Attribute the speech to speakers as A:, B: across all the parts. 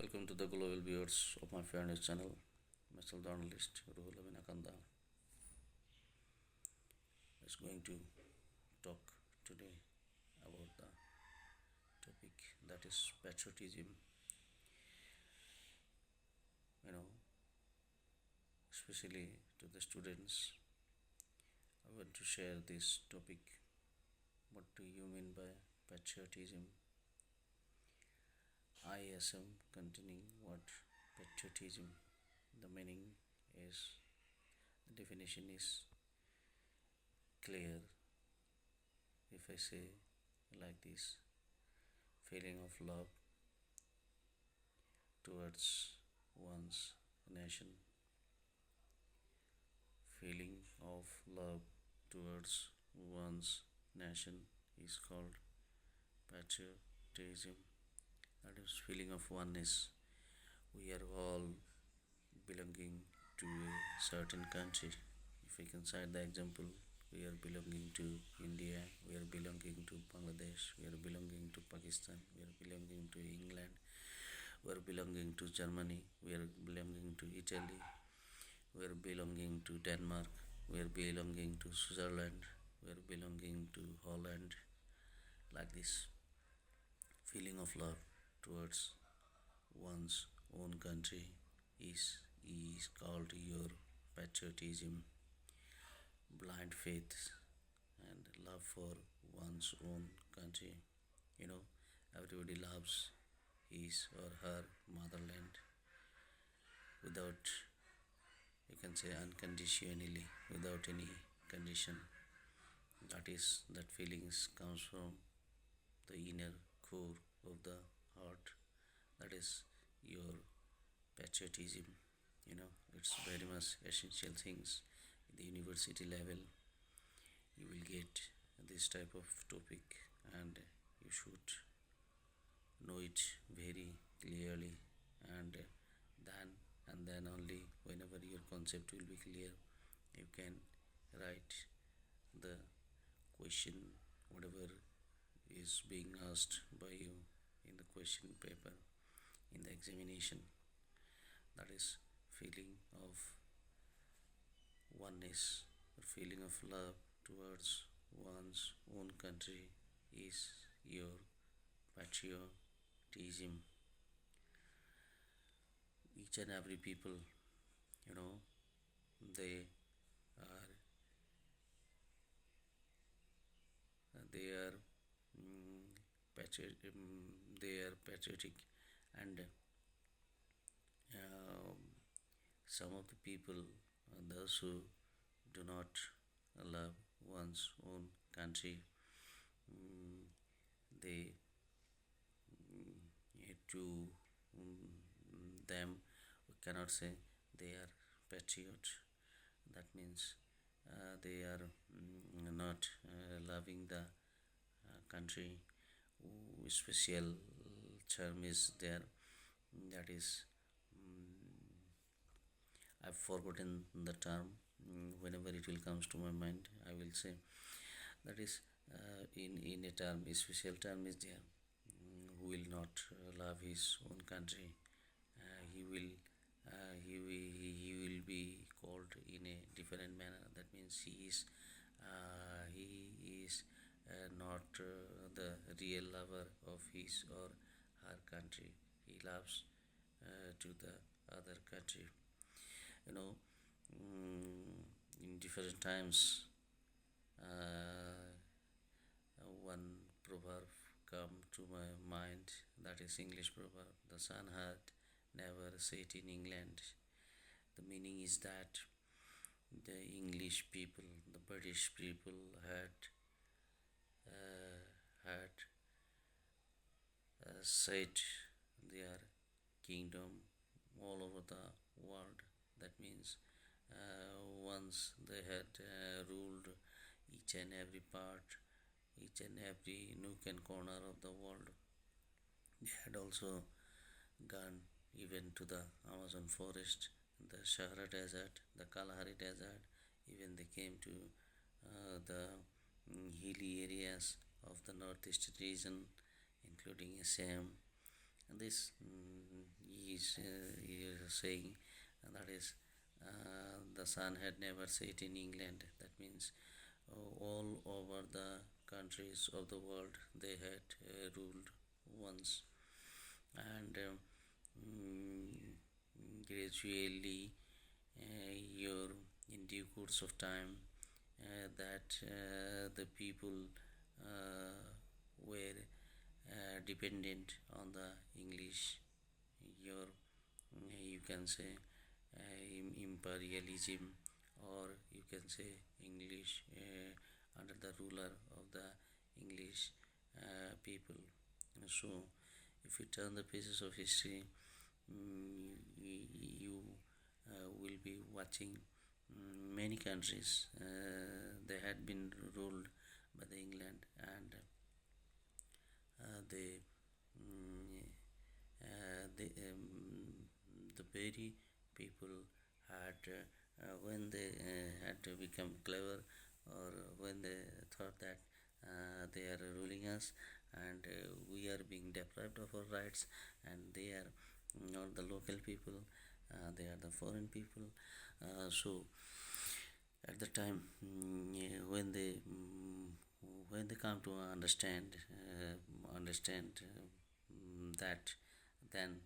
A: Welcome to the global viewers of my fairness channel. Myself, journalist Ruhul Amin Akanda is going to talk today about the topic that is patriotism. You know, especially to the students, I want to share this topic. What do you mean by patriotism? ISM containing what patriotism. The meaning is the definition is clear. If I say like this, feeling of love towards one's nation, feeling of love towards one's nation is called patriotism. That is feeling of oneness. We are all belonging to a certain country. If we can cite the example, we are belonging to India, we are belonging to Bangladesh, we are belonging to Pakistan, we are belonging to England, we are belonging to Germany, we are belonging to Italy, we are belonging to Denmark, we are belonging to Switzerland, we are belonging to Holland, like this. Feeling of love towards one's own country is is called your patriotism. Blind faith and love for one's own country. You know, everybody loves his or her motherland without, you can say, unconditionally, without any condition. That is, that feelings comes from the inner core of the heart. That is your patriotism. It's very much essential things. In the university level, you will get this type of topic, and you should know it very clearly, and then only whenever your concept will be clear, you can write the question whatever is being asked by you in the question paper in the examination. That is feeling of oneness or feeling of love towards one's own country is your patriotism. Each and every people, you know, they are they are they are patriotic, and um, some of the people, those who do not love one's own country, mm, they to them, we cannot say they are patriot. That means they are not loving the country. Special term is there, that is, I've forgotten the term. Whenever it will comes to my mind, I will say that is, in a term, a special term is there. Who will not love his own country, he will he will be called in a different manner. That means he is not the real lover of his or her country. He loves to the other country. you know in different times, uh, one proverb come to my mind, that is English proverb, the sun had never set in England. The meaning is that the English people, the British people had set their kingdom all over the world. That means once they had ruled each and every part, each and every nook and corner of the world. They had also gone even to the Amazon forest, the Sahara Desert, the Kalahari Desert. Even they came to the hilly areas of the northeast region, including Assam. And this he is saying, that is, the sun had never set in England. That means all over the countries of the world they had ruled once, and gradually, your in due course of time, that the people uh, were dependent on the English, your you can say imperialism, or you can say English, under the ruler of the English people. So if you turn the pages of history, you will be watching many countries they had been ruled by the England, and they the very people had when they had to become clever, or when they thought that they are ruling us, and we are being deprived of our rights, and they are not the local people, they are the foreign people. So at the time, when they come to understand that, then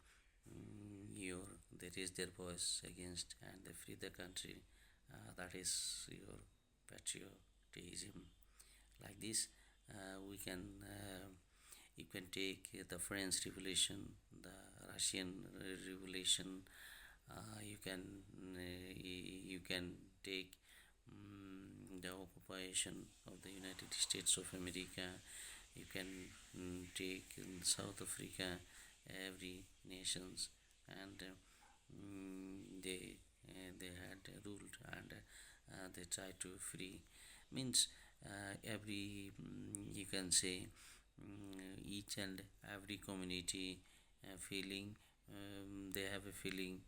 A: your they raise their voice against, and they free the country. That is your patriotism. Like this, we can you can take the French Revolution, the Russian Revolution. You can you can take the occupation of the United States of America. You can take in South Africa, every nations, and they had ruled, and they tried to free. Means every you can say each and every community feeling, they have a feeling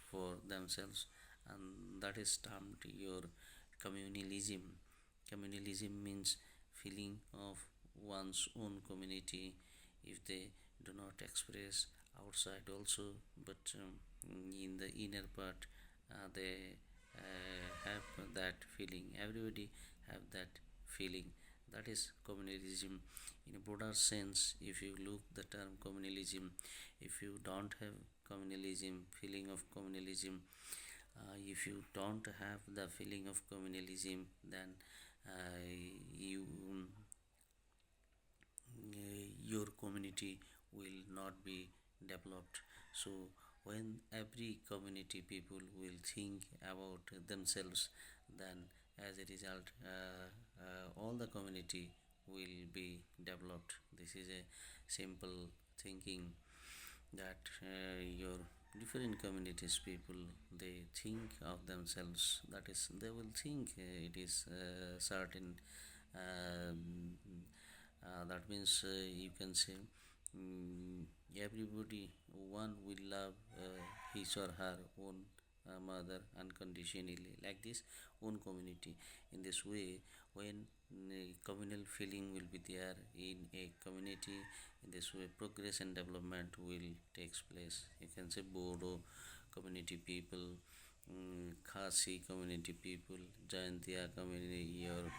A: for themselves, and that is termed your communalism. Communalism means feeling of one's own community, if they do not express outside also, but in the inner part, they have that feeling. Everybody have that feeling. That is communalism. In a broader sense, if you look the term communalism, if you don't have communalism, feeling of communalism, if you don't have the feeling of communalism, then you your community will not be developed. So when every community people will think about themselves, then as a result, all the community will be developed. This is a simple thinking, that your different communities people, they think of themselves, that is, they will think it is certain, um, that means you can say, mm, everybody, one will love his or her own mother unconditionally, like this, own community. In this way, when communal feeling will be there in a community, in this way progress and development will takes place. You can say Bodo community people, Khasi community people, Jaintia community, your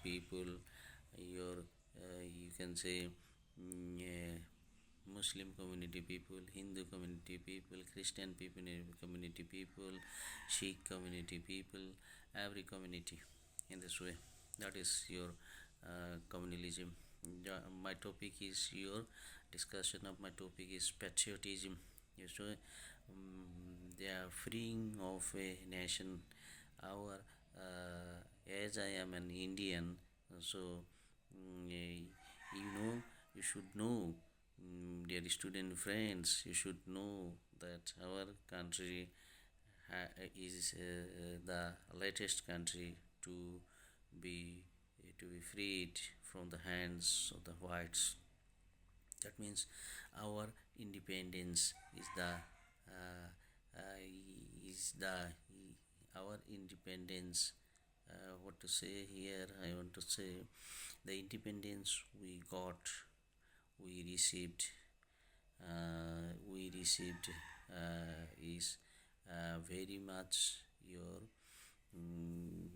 A: people, your you can say Muslim community people, Hindu community people, Christian people, community people, Sikh community people, every community. In this way, that is your communalism. My topic is your discussion of my topic is patriotism. Yes, so they are freeing of a nation. Our as I am an Indian, so you know, you should know, dear student friends, you should know that our country is the latest country be to be freed from the hands of the whites. That means our independence uh, uh, is the our independence. What to say here? I want to say the independence we got, we received we received is very much your mm,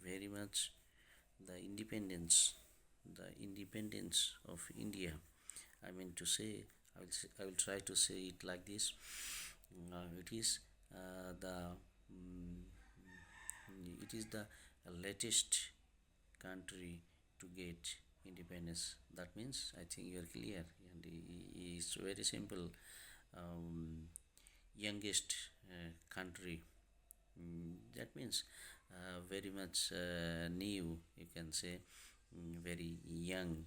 A: very much the independence of India. I mean to say, I will try to say it like this. It is the mm, it is the latest country to get independence. That means I think you are clear, and it's very simple. Um, Youngest country. That means very much new. You can say very young,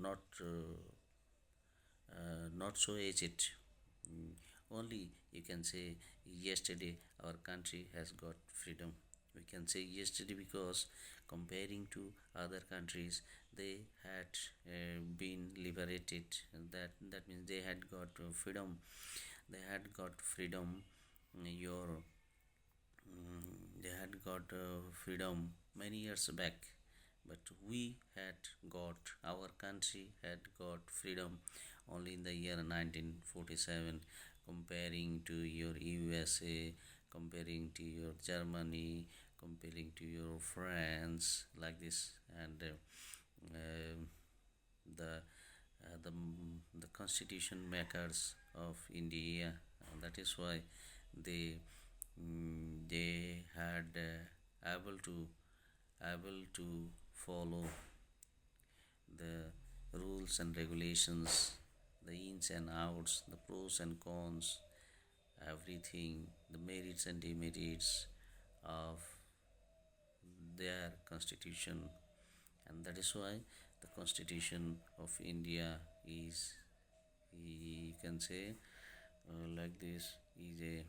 A: not not so aged. Mm, Only you can say yesterday our country has got freedom. We can say yesterday because comparing to other countries, they had been liberated. That means they had got freedom. They had got freedom. Your they had got freedom many years back, but we had got our country had got freedom only in the year 1947. Comparing to your USA, comparing to your Germany, comparing to your France, like this. And the the constitution makers of India, that is why they they had able to follow the rules and regulations, the ins and outs, the pros and cons, everything, the merits and demerits of their constitution. And that is why the constitution of India is, you can say, like this, is a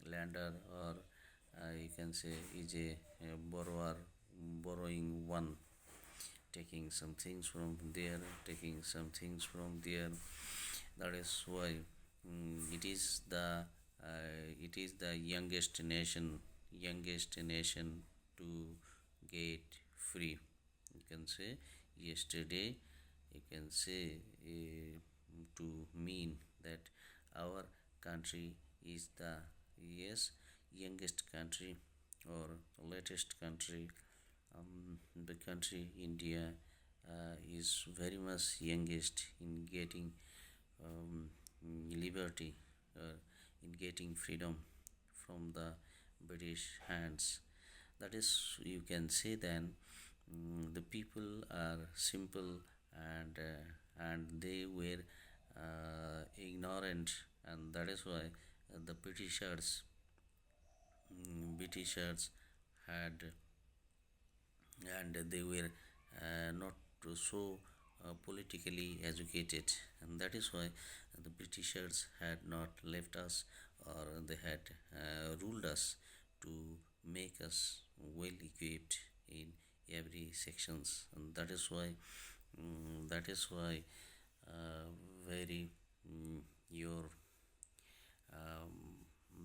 A: lender, or you can say is a borrower, borrowing one, taking some things from there, taking some things from there. That is why it is the youngest nation to get free. You can say yesterday. You can say to mean that our country is the, yes, youngest country or latest country. The country India is very much youngest in getting um, liberty, in getting freedom from the British hands. That is, you can say then, the people are simple, and they were ignorant, and that is why the Britishers had, and they were not so politically educated, and that is why the Britishers had not left us, or they had ruled us to make us well equipped in every sections. And that is why uh, very your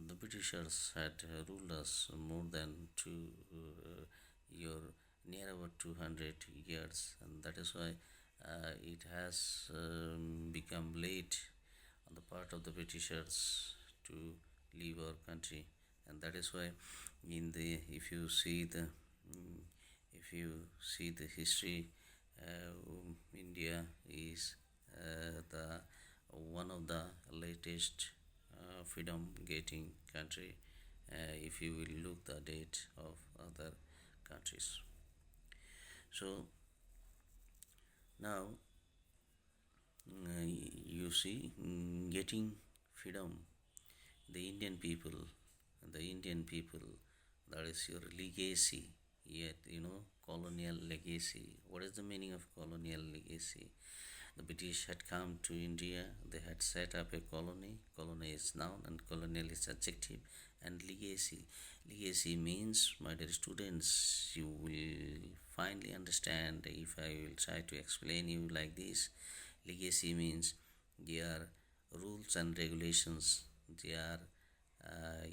A: the Britishers had ruled us more than year near about 200 years, and that is why it has become late on the part of the Britishers to leave our country. And that is why, in the mm, if you see the history, India is the one of the latest freedom getting country, if you will look the date of other countries. So now, you see, getting freedom, the Indian people, that is your legacy. Yet, colonial legacy. What is the meaning of colonial legacy? The British had come to India, they had set up a colony. Colony is noun and colonial is adjective. And legacy. Legacy means, my dear students, you will finally understand if I will try to explain you like this. Legacy means their rules and regulations, their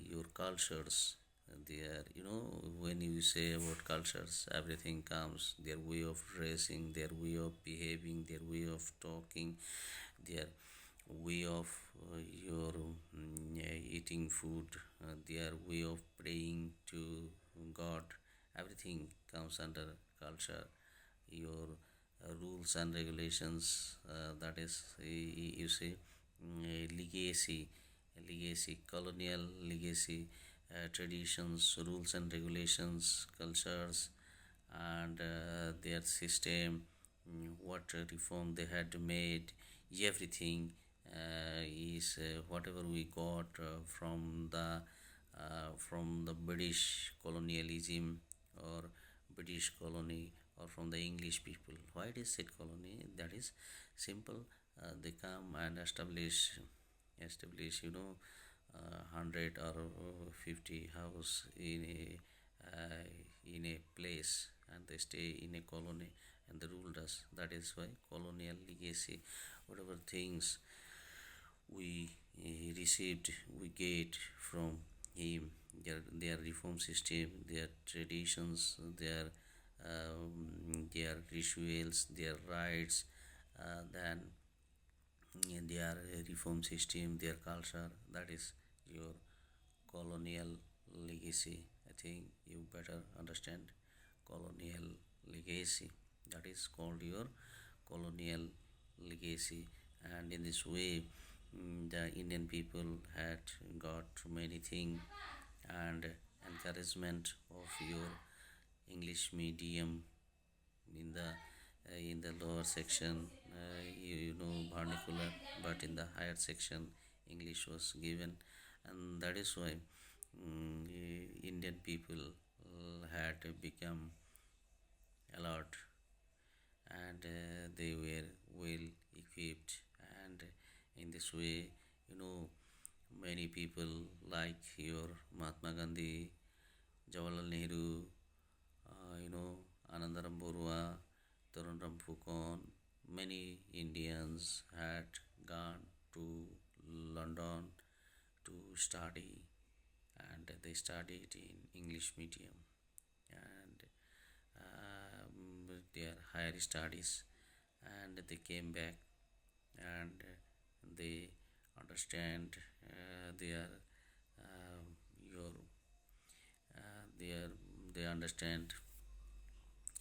A: your cultures, their, when you say about cultures, everything comes, their way of dressing, their way of behaving, their way of talking, their way of your eating food, their way of praying to God, everything comes under culture. Your rules and regulations, that is, you say, legacy, colonial legacy, traditions, rules and regulations, cultures, and their system, what reform they had made, everything is whatever we got from the British colonialism, or British colony, or from the English people. Why it is said colony? That is simple. They come and establish, 100 or 50 house in a place, and they stay in a colony, and they ruled us. That is why colonial legacy, whatever things we received, we get from him, their reform system, their traditions, their rituals, their rights, then their reform system, their culture. That is your colonial legacy. I think you better understand colonial legacy. That is called your colonial legacy. And in this way, the Indian people had got many things, and encouragement of your English medium in the lower section, vernacular, but in the higher section, English was given, and that is why Indian people had become alert, and they were well equipped, and in this way, you know many people like your Mahatma Gandhi, Jawaharlal Nehru, Anandaram Borua, Tarunram Phukon, many Indians had gone to London to study, and they studied in English medium, and their higher studies, and they came back, and they understand their your their they understand,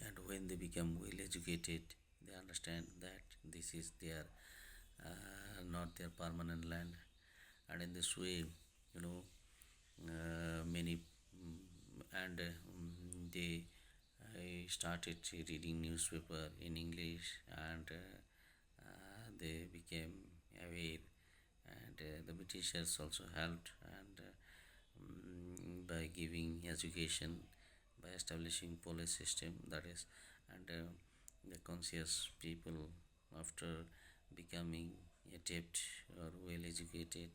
A: and when they become well educated, they understand that this is their not their permanent land, and in this way, you know many and they started reading newspaper in English, and they became aware, and the Britishers also helped, and by giving education, by establishing police system, that is, and the conscious people, after becoming adept or well educated,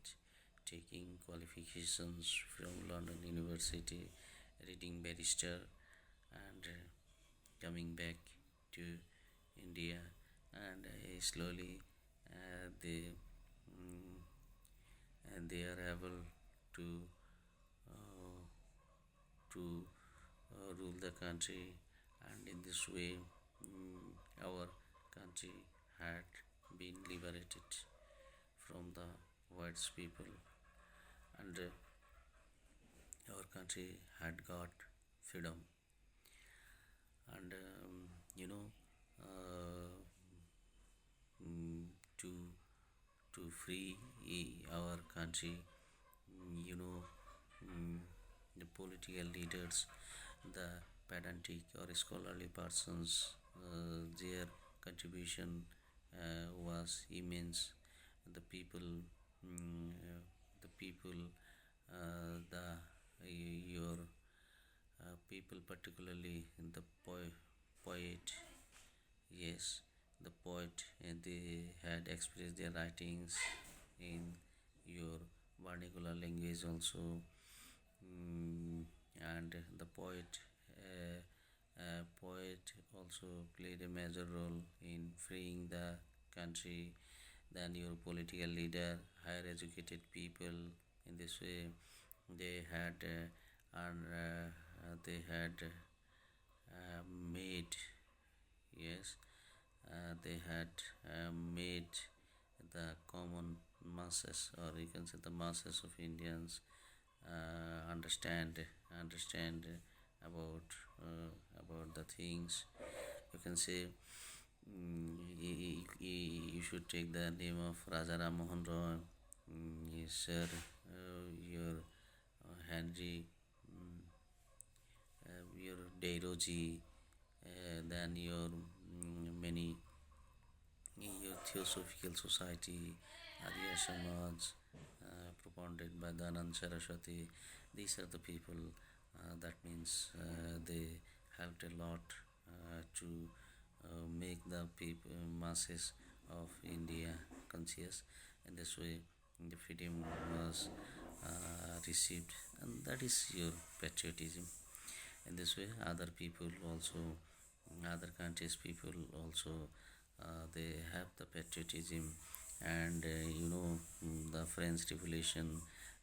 A: taking qualifications from London University, reading barrister, and coming back to India, and slowly they mm, and they are able to uh, to rule the country, and in this way, our country had been liberated from the white people, and our country had got freedom, and you know uh, mm, to free our country, you know mm, the political leaders, the pedantic or scholarly persons, their contribution was immense. The people, the people, the your people, particularly the poet, yes, the poet, and they had expressed their writings in your vernacular language also, mm, and the poet also played a major role in freeing the country than your political leader, higher educated people. In this way, they had they had made, yes, they had made the common masses, or you can say the masses of Indians, understand about about the things. You can say, you should take the name of Raja Ram Mohan Roy, Sir, your Henry, your Deiroji, then your many, your Theosophical Society, Arya Samaj, propounded by Danand Saraswati. These are the people, that means they helped a lot to make the people, masses of India conscious. In this way, the freedom was received, and that is your patriotism. In this way, other people also, other countries people also, they have the patriotism. And the French Revolution,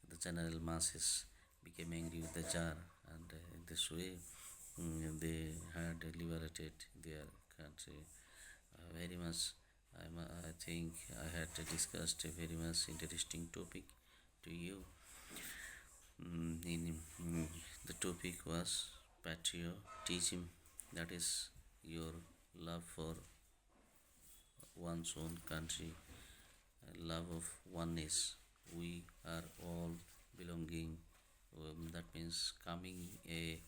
A: the general masses became angry with the Tsar, and in this way, they had liberated their country. Very much, I think I had discussed a very much interesting topic to you. The topic was patriotism, that is your love for one's own country, love of oneness. We are all belonging, that means coming a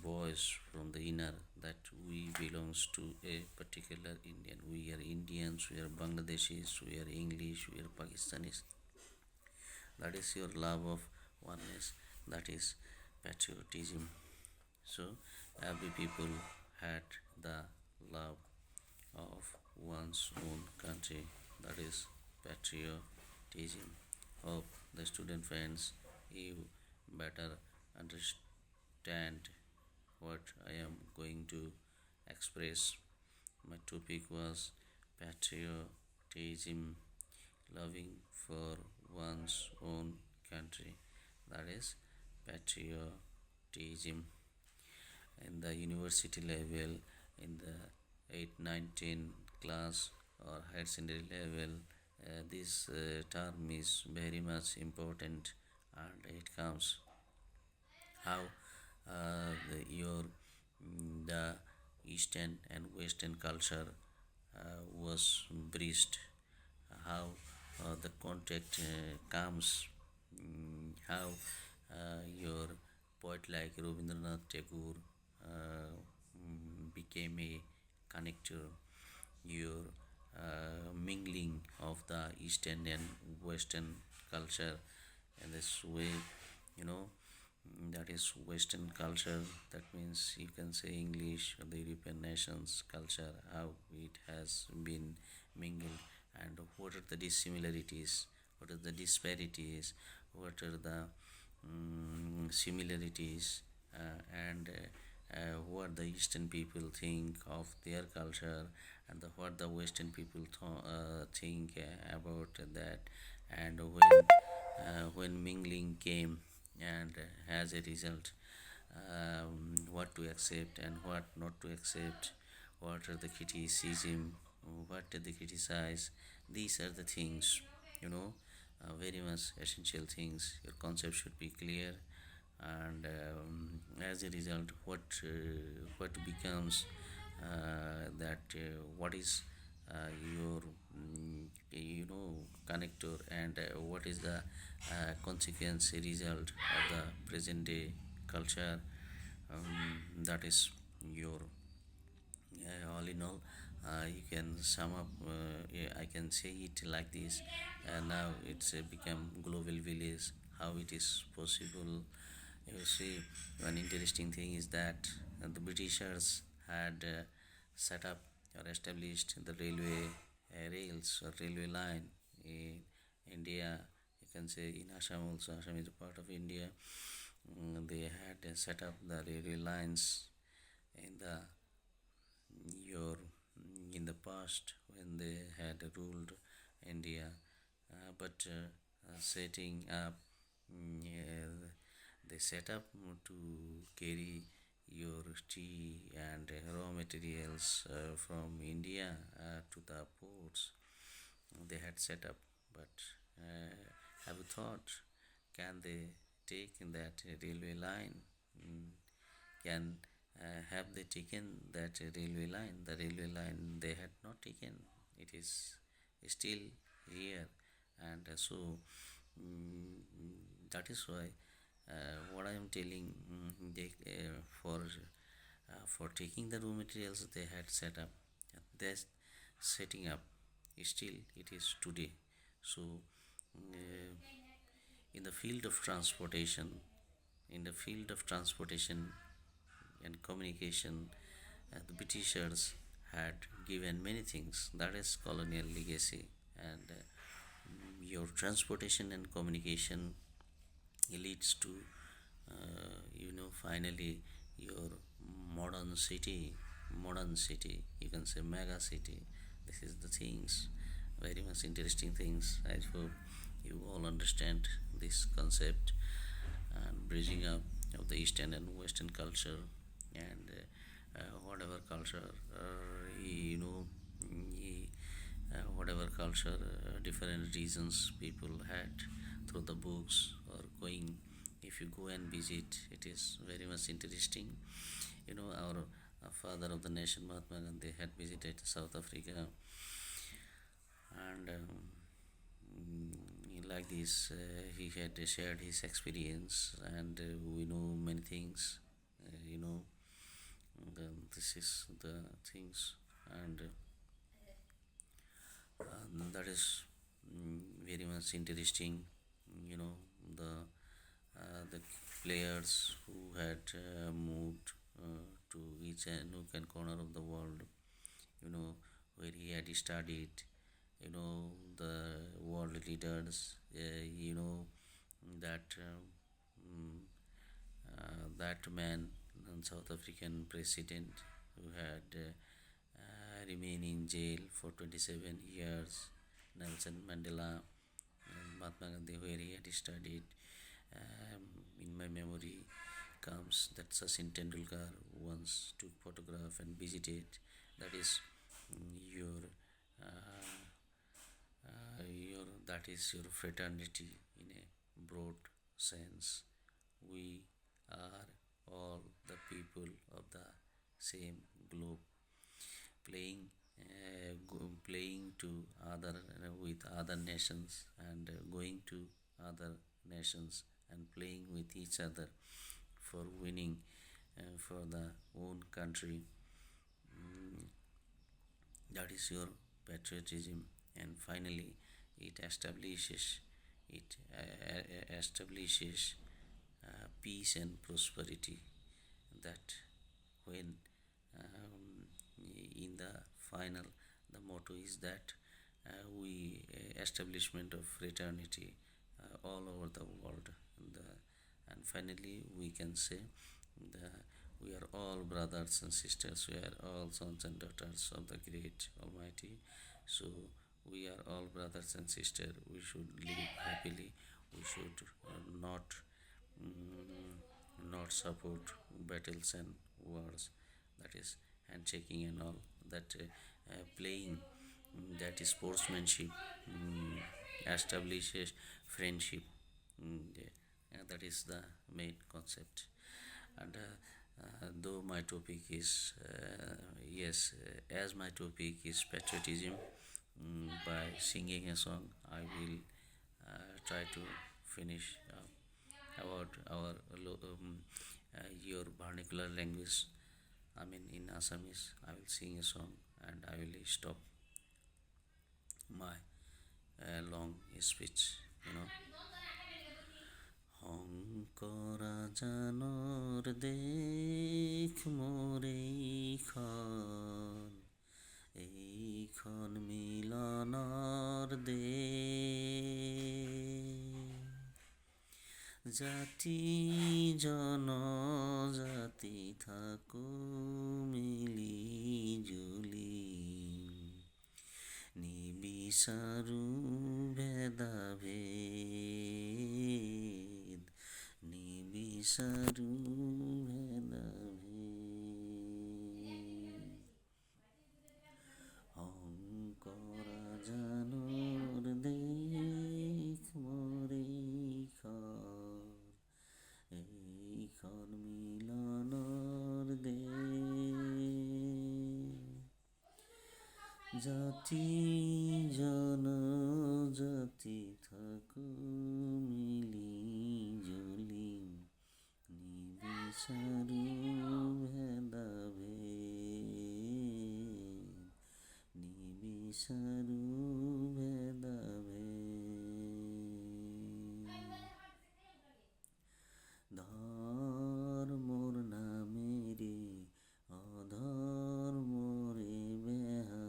A: voice from the inner, that we belongs to a particular Indian. We are Indians, we are Bangladeshis, we are English, we are Pakistanis. That is your love of oneness, that is patriotism. So every people had the love of one's own country, that is patriotism. Hope the student friends, you better understand what I am going to express. My topic was patriotism, loving for one's own country, that is patriotism. In the university level, in the 8, 9, 10 class or higher secondary level, this term is very much important, and it comes how the eastern and western culture was bridged, how the contact comes, how your poet like Rabindranath Tagore became a connector, your mingling of the eastern and western culture. In this way, you know that is western culture, that means you can say English or the European nations culture, how it has been mingled, and what are the dissimilarities, what are the disparities, what are the similarities, and what the eastern people think of their culture, and what the western people think about that. And when mingling came, and as a result, what to accept and what not to accept, what are the criticism, what do they criticize, these are the things, you know very much essential things. Your concept should be clear, and as a result, what becomes, that what is your connector, and what is the consequence result of the present day culture, that is your, all in all, you can sum up, yeah, I can say it like this. Now it's become global village. How it is possible? You see, one interesting thing is that the Britishers had set up or established the railway rails or railway line in India. You can say in Assam also. Assam is a part of India. They had set up the railway lines in the your in the past when they had ruled India, but setting up, they set up to carry your tea and raw materials from India to the ports. they had set up. But have you thought, can they take in that railway line? Mm, can have they taken that railway line? The railway line they had not taken. It is still here, and that is why what I am telling, they for taking the raw materials they had set up. That setting up still it is today. So uh, in the field of transportation, in the field of transportation and communication, the Britishers had given many things. That is colonial legacy, and your transportation and communication leads to finally your modern city, you can say mega city. This is the things, very much interesting things. I hope you all understand this concept and bridging up of the eastern and western culture, and whatever culture you know whatever culture different reasons people had through the books or going. If you go and visit, it is very much interesting. Our father of the nation Mahatma Gandhi had visited South Africa, and like this he had shared his experience, and we know many things. This is the things, and that is very much interesting. You know the the players who had moved to each nook and corner of the world. Where he had studied. The world leaders. That that man, South African president, who had remained in jail for 27 years, Nelson Mandela, and Mahatma Gandhi, where he had studied. In my memory comes that Sachin Tendulkar once took photograph and visited. That is your that is your fraternity in a broad sense. We are all the people of the same globe, playing playing to other with other nations, and going to other nations and playing with each other for winning for the own country. Mm, that is your patriotism. And finally it establishes peace and prosperity. That when in the final, the motto is that we establishment of fraternity all over the world. And finally we can say the we are all brothers and sisters, we are all sons and daughters of the great almighty. So we are all brothers and sisters, we should live happily. We should not support battles and wars. That is handshaking and all that. Playing, that is sportsmanship, establishes friendship. That is the main concept. And though my topic is yes as my topic is patriotism, by singing a song I will try to finish about our your vernacular language. I mean, in Assamese I will sing a song, and I will stop my long speech. হংকরা জানোর দেখ মোর এইখন মিলনৰ জাতি জনজাতি থাকো মিলি Julie নিবিচাৰো ভেদাভেদ নিবিচাৰো ভেদাভেদ শংকৰা জানো জাতি জনজাতি থাকো মিলি জুলি নিবিচাৰো ভেদাভেদ নিবিচাৰো ভেদাভেদ ধৰ্মৰ নামেৰে অধৰ্মৰে বেহা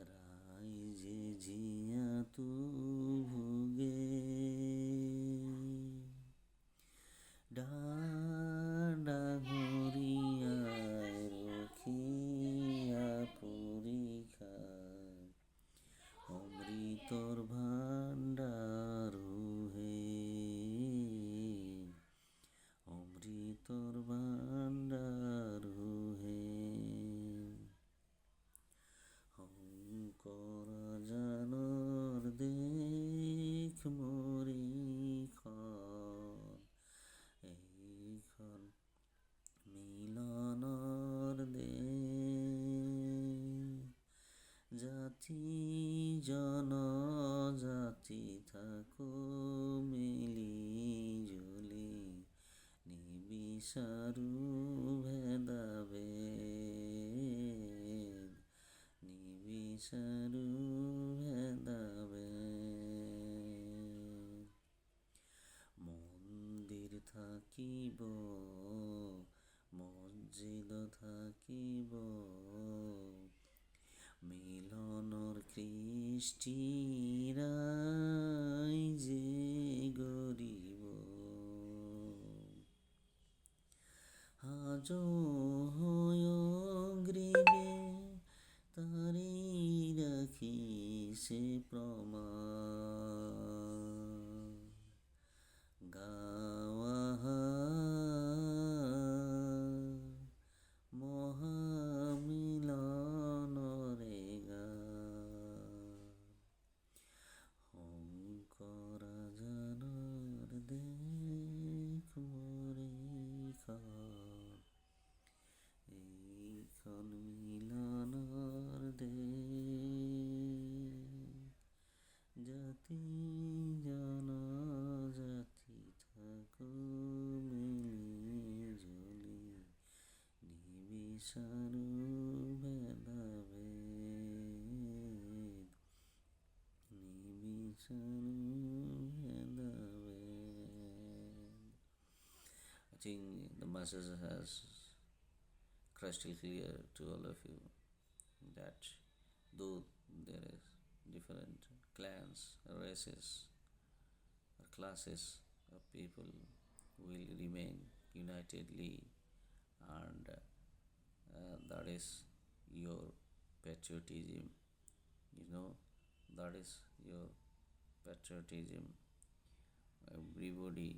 A: ৰাইজে জীয়াতো ভোগে ডাঙৰীয়াই ৰখীয়া পৰীক্ষা অমৃতৰ ভাণ্ডাৰো হে অমৃতৰ ভাণ্ডাৰো হে শংকৰ জানৰ দেশ মৰিখন এইখন মিলনৰ দেশ জাতি জনজাতি থাকো মিলি জুলি নিবিচাৰো ভেদাভেদ নিবিচাৰো ভেদাভেদ মন্দিৰ থাকিব মছজিদ থাকিব মিলনৰ কৃষ্টি ৰাইজে গঢ়িব সাজু হৈ অগ্ৰীৱে তাৰি ৰাখিছে প্ৰমাণ গাৱা মহামিলনৰে গান শংকৰ জানৰ দেশ মৰিখন এইখন মিলনৰ দেশ জাতি জনজাতি থাকো মিলি জুলি নিবিচাৰো ভেদাভেদ নিবিচাৰো ভেদাভেদ I think the message has crystal clear to all of you that though there is different clans, races, or classes of people will remain unitedly, and that is your patriotism. You know, that is your patriotism. Everybody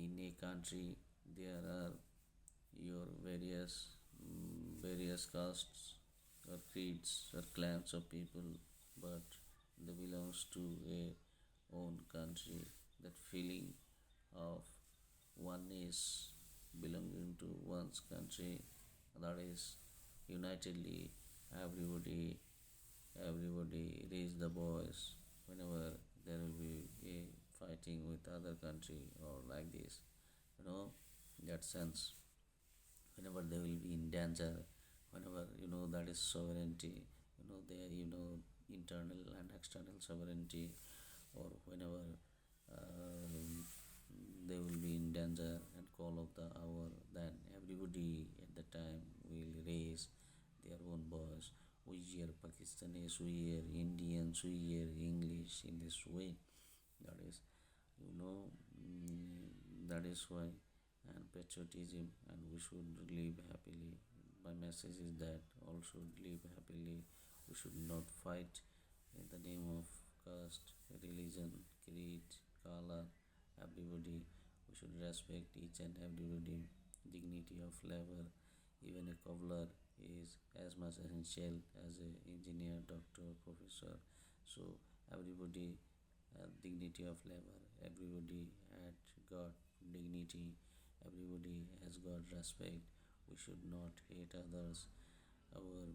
A: in a country, there are your various castes or creeds or clans of people, but they belongs to a own country. That feeling of oneness belonging to one's country, that is unitedly everybody raise the voice whenever there will be a fighting with other country or like this, you know, that sense. Whenever they will be in danger, whenever that is sovereignty, internal and external sovereignty, or whenever they will be in danger and call of the hour, then everybody at the time will raise their own voice. We hear Pakistanis, we hear Indians, we hear English in this way. That is, you know, that is why, and patriotism, and we should live happily. My message is that all should live happily. We should not fight in the name of caste, religion, creed, color, everybody. We should respect each and everybody. Dignity of labor. Even a cobbler is as much essential as an engineer, doctor, professor. So everybody, dignity of labor. Everybody had got dignity. Everybody has got respect. We should not hate others. Our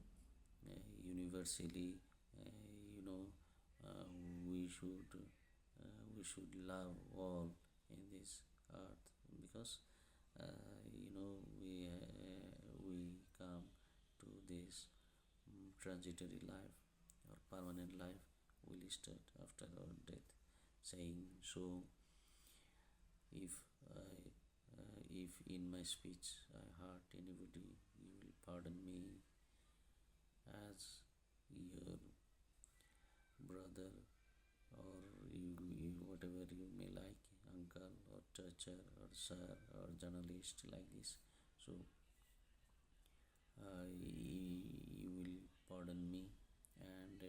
A: universally, uh, you know, uh, we should we should love all in this earth, because we come to this transitory life or permanent life will start after our death. Saying so, if I if in my speech I hurt anybody, you will pardon me as your brother, or whatever you may like, uncle or teacher or sir or journalist like this. So you will pardon me, and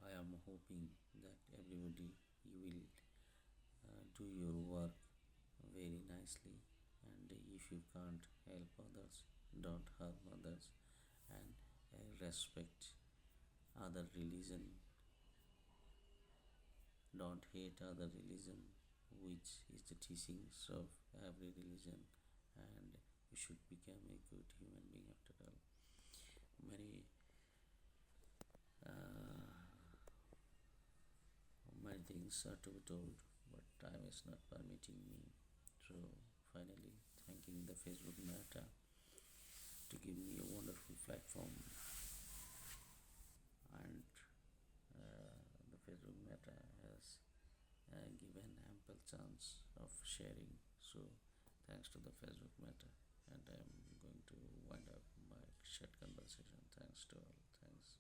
A: I am hoping that everybody you will do your work very nicely, and if you can't help others, don't harm others, and respect other religion, don't hate other religion, which is the teachings of every religion, and you should become a good human being after all. Many many things are to be told, but time is not permitting me. So finally, thanking the Facebook Meta to give me a wonderful platform, and the Facebook Meta has given ample chance of sharing. So thanks to the Facebook Meta, and I'm going to wind up my short conversation. Thanks to all. Thanks.